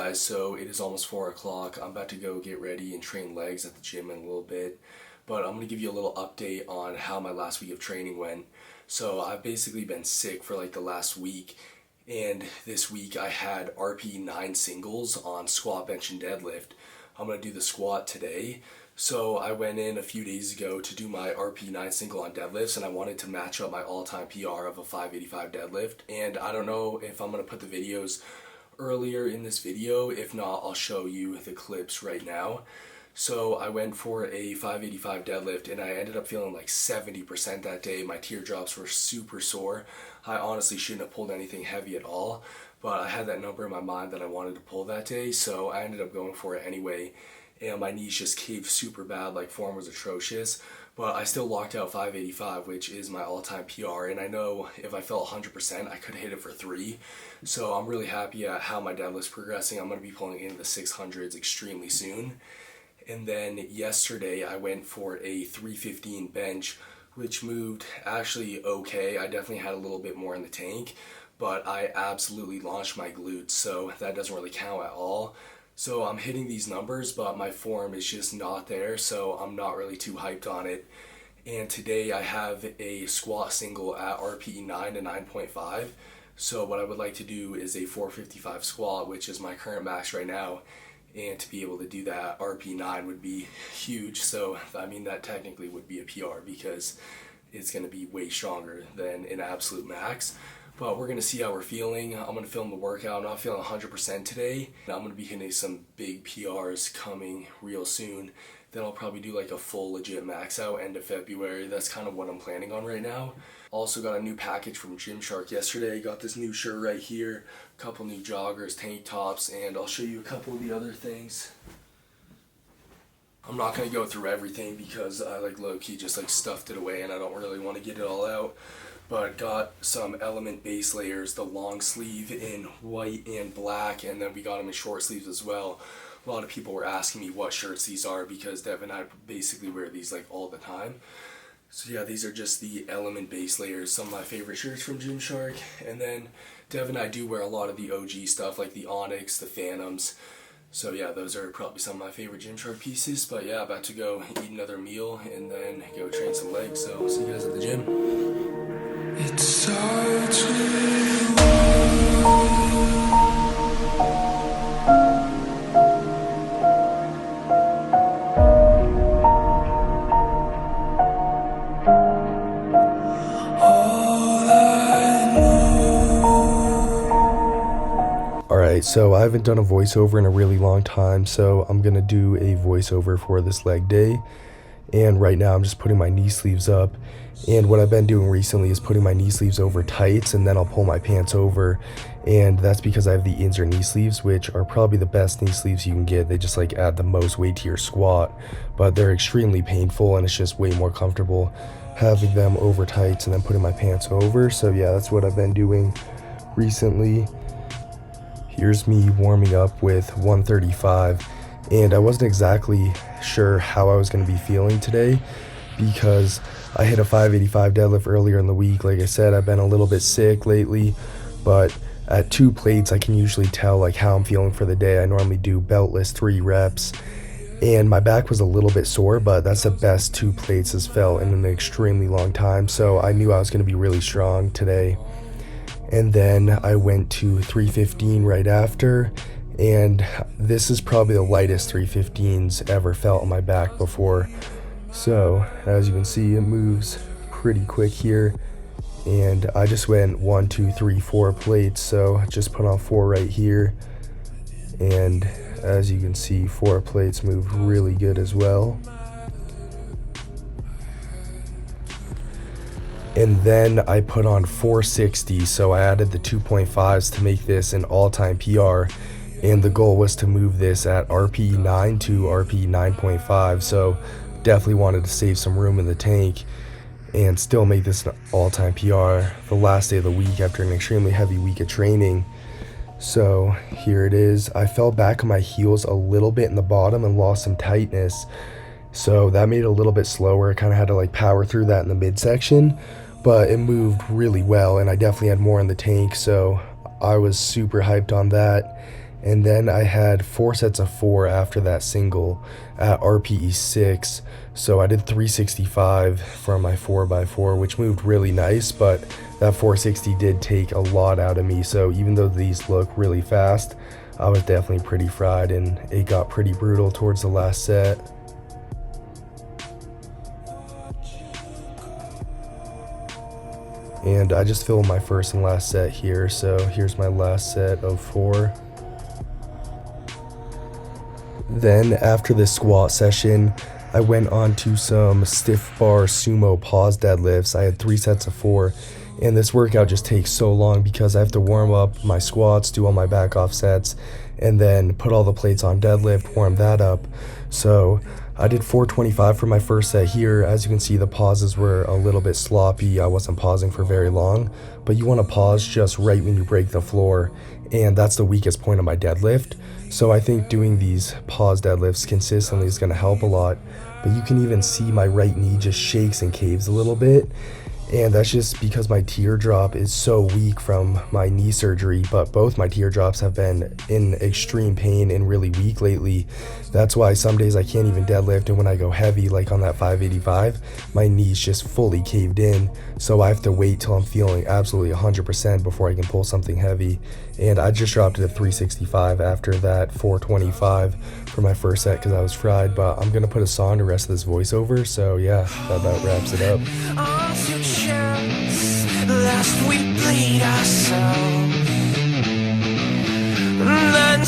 guys, so it is almost 4 o'clock. I'm about to go get ready and train legs at the gym in a little bit, but I'm going to give you a little update on how my last week of training went. So I've basically been sick for like the last week, and this week I had RP 9 singles on squat, bench, and deadlift. I'm going to do the squat today. So I went in a few days ago to do my RP 9 single on deadlifts, and I wanted to match up my all-time PR of a 585 deadlift. And I don't know if I'm going to put the videos earlier in this video. If not, I'll show you the clips right now. So I went for a 585 deadlift, and I ended up feeling like 70% that day. My teardrops were super sore. I honestly shouldn't have pulled anything heavy at all, but I had that number in my mind that I wanted to pull that day, so I ended up going for it anyway. And my knees just caved super bad, like form was atrocious, but I still locked out 585, which is my all-time PR, and I know if I felt 100%, I could hit it for 3, so I'm really happy at how my deadlift's progressing. I'm going to be pulling into the 600s extremely soon. And then yesterday I went for a 315 bench, which moved actually okay. I definitely had a little bit more in the tank, but I absolutely launched my glutes, so that doesn't really count at all. So I'm hitting these numbers, but my form is just not there, so I'm not really too hyped on it. And today I have a squat single at RPE 9 to 9.5. So what I would like to do is a 455 squat, which is my current max right now. And to be able to do that at RP 9 would be huge. So I mean, that technically would be a PR because it's going to be way stronger than an absolute max. But we're going to see how we're feeling. I'm going to film the workout. I'm not feeling 100% today. I'm going to be hitting some big PRs coming real soon. Then I'll probably do like a full legit max out end of February. That's kind of what I'm planning on right now. Also got a new package from Gymshark yesterday. Got this new shirt right here, a couple new joggers, tank tops, and I'll show you a couple of the other things. I'm not going to go through everything because I like low-key just like stuffed it away and I don't really want to get it all out. But got some Element base layers, the long sleeve in white and black, and then we got them in short sleeves as well. A lot of people were asking me what shirts these are because Dev and I basically wear these like all the time. So yeah, these are just the Element base layers, some of my favorite shirts from Gymshark. And then Dev and I do wear a lot of the OG stuff like the Onyx, the Phantoms. So yeah, those are probably some of my favorite Gymshark pieces. But yeah, about to go eat another meal and then go train some legs. So see you guys at the gym. It starts with Alright, so I haven't done a voiceover in a really long time, so I'm gonna do a voiceover for this leg day. And right now I'm just putting my knee sleeves up, and what I've been doing recently is putting my knee sleeves over tights and then I'll pull my pants over, and that's because I have the Inzer knee sleeves, which are probably the best knee sleeves you can get. They just like add the most weight to your squat, but they're extremely painful and it's just way more comfortable having them over tights and then putting my pants over. So yeah, that's what I've been doing recently. Here's me warming up with 135, and I wasn't exactly sure how I was going to be feeling today because I hit a 585 deadlift earlier in the week. Like I said, I've been a little bit sick lately, but at 2 plates I can usually tell like how I'm feeling for the day. I normally do beltless 3 reps, and my back was a little bit sore, but that's the best 2 plates has felt in an extremely long time, so I knew I was going to be really strong today. And then I went to 315 right after, and this is probably the lightest 315s ever felt on my back before. So as you can see, it moves pretty quick here, and I just went 1, 2, 3, 4 plates, so I just put on 4 right here, and as you can see, 4 plates move really good as well. And then I put on 460, so I added the 2.5s to make this an all-time PR, and the goal was to move this at RPE 9 to RPE 9.5, so definitely wanted to save some room in the tank and still make this an all-time PR the last day of the week after an extremely heavy week of training. So here it is. I fell back on my heels a little bit in the bottom and lost some tightness, so that made it a little bit slower. I kind of had to like power through that in the midsection, but it moved really well, and I definitely had more in the tank, so I was super hyped on that. And then I had 4 sets of 4 after that single at RPE 6. So I did 365 from my 4x4, which moved really nice, but that 460 did take a lot out of me. So even though these look really fast, I was definitely pretty fried, and it got pretty brutal towards the last set. And I just filmed my first and last set here, so here's my last set of 4. Then after this squat session, I went on to some stiff bar sumo pause deadlifts. I had 3 sets of 4, and this workout just takes so long because I have to warm up my squats, do all my back off sets, and then put all the plates on deadlift, warm that up. So I did 425 for my first set here. As you can see, the pauses were a little bit sloppy. I wasn't pausing for very long, but you want to pause just right when you break the floor, and that's the weakest point of my deadlift. So I think doing these pause deadlifts consistently is going to help a lot. But you can even see my right knee just shakes and caves a little bit. And that's just because my teardrop is so weak from my knee surgery, but both my teardrops have been in extreme pain and really weak lately. That's why some days I can't even deadlift, and when I go heavy, like on that 585, my knee's just fully caved in. So I have to wait till I'm feeling absolutely 100% before I can pull something heavy. And I just dropped it to 365 after that 425 for my first set because I was fried, but I'm gonna put a song to rest of this voiceover. So yeah, that about wraps it up. Last we played ourselves, and then